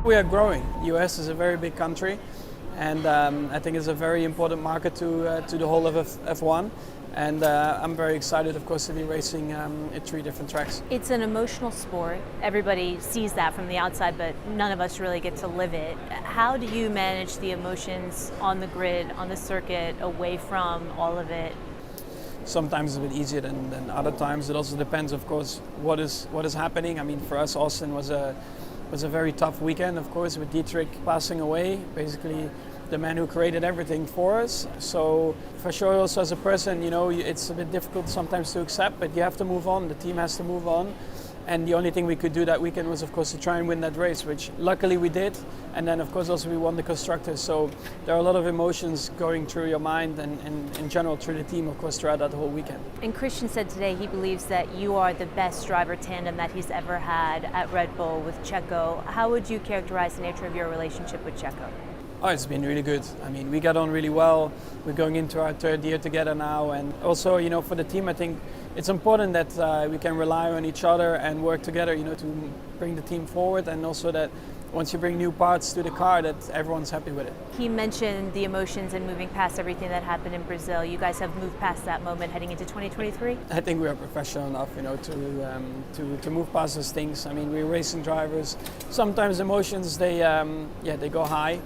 We are growing. US is a very big country, and I think it's a very important market to the whole of F1. And I'm very excited, of course, to be racing at 3 different tracks. It's an emotional sport. Everybody sees that from the outside, but none of us really get to live it. How do you manage the emotions on the grid, on the circuit, away from all of it? Sometimes it's a bit easier than other times. It also depends, of course, what is happening. I mean, for us, Austin was a very tough weekend, of course, with Dietrich passing away, basically the man who created everything for us. So for sure, also as a person, you know, it's a bit difficult sometimes to accept, but you have to move on. The team has to move on. And the only thing we could do that weekend was, of course, to try and win that race, which luckily we did. And then, of course, also we won the constructors. So there are a lot of emotions going through your mind and in general through the team, of course, throughout that whole weekend. And Christian said today he believes that you are the best driver tandem that he's ever had at Red Bull with Checo. How would you characterize the nature of your relationship with Checo? Oh, it's been really good. I mean, we got on really well. We're going into our 3rd year together now. And also, you know, for the team, I think it's important that we can rely on each other and work together, you know, to bring the team forward. And also that once you bring new parts to the car, that everyone's happy with it. He mentioned the emotions and moving past everything that happened in Brazil. You guys have moved past that moment heading into 2023? I think we are professional enough, you know, to move past those things. I mean, we're racing drivers. Sometimes emotions, they go high.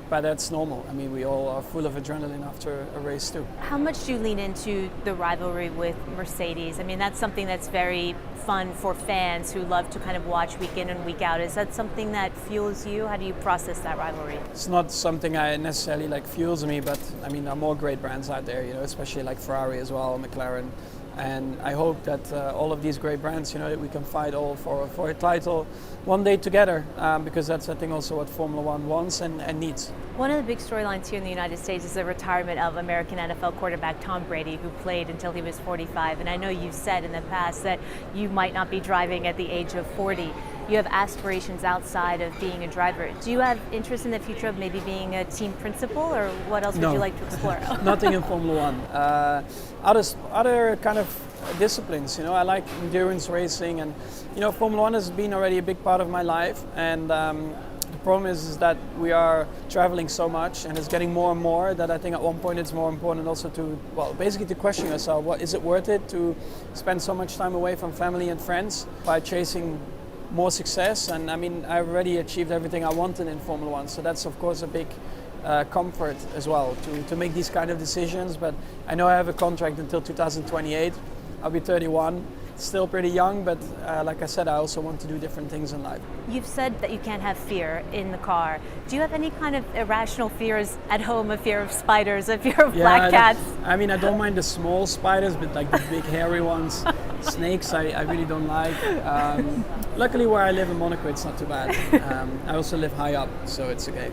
But that's normal. I mean, we all are full of adrenaline after a race too. How much do you lean into the rivalry with Mercedes? I mean, that's something that's very fun for fans who love to kind of watch week in and week out. Is that something that fuels you? How do you process that rivalry? It's not something I necessarily fuels me, but I mean, there are more great brands out there, you know, especially like Ferrari as well, McLaren. And I hope that all of these great brands, you know, that we can fight all for a title one day together, because that's, I think, also what Formula One wants and needs. One of the big storylines here in the United States is the retirement of American NFL quarterback Tom Brady, who played until he was 45. And I know you've said in the past that you might not be driving at the age of 40. You have aspirations outside of being a driver. Do you have interest in the future of maybe being a team principal, or what else would you like to explore? Nothing in Formula One. Other kind of disciplines, you know, I like endurance racing, and you know, Formula One has been already a big part of my life, and the problem is that we are traveling so much and it's getting more and more that I think at one point it's more important also to, well, basically to question yourself, what is it worth it to spend so much time away from family and friends by chasing more success? And I mean, I already achieved everything I wanted in Formula One, so that's of course a big comfort as well to make these kind of decisions. But I know I have a contract until 2028. I'll be 31, still pretty young, but like I said, I also want to do different things in life. You've said that you can't have fear in the car. Do you have any kind of irrational fears at home, a fear of spiders, a fear of black cats? I mean, I don't mind the small spiders, but like the big hairy ones, snakes, I really don't like. Luckily where I live in Monaco, it's not too bad. I also live high up, so it's okay.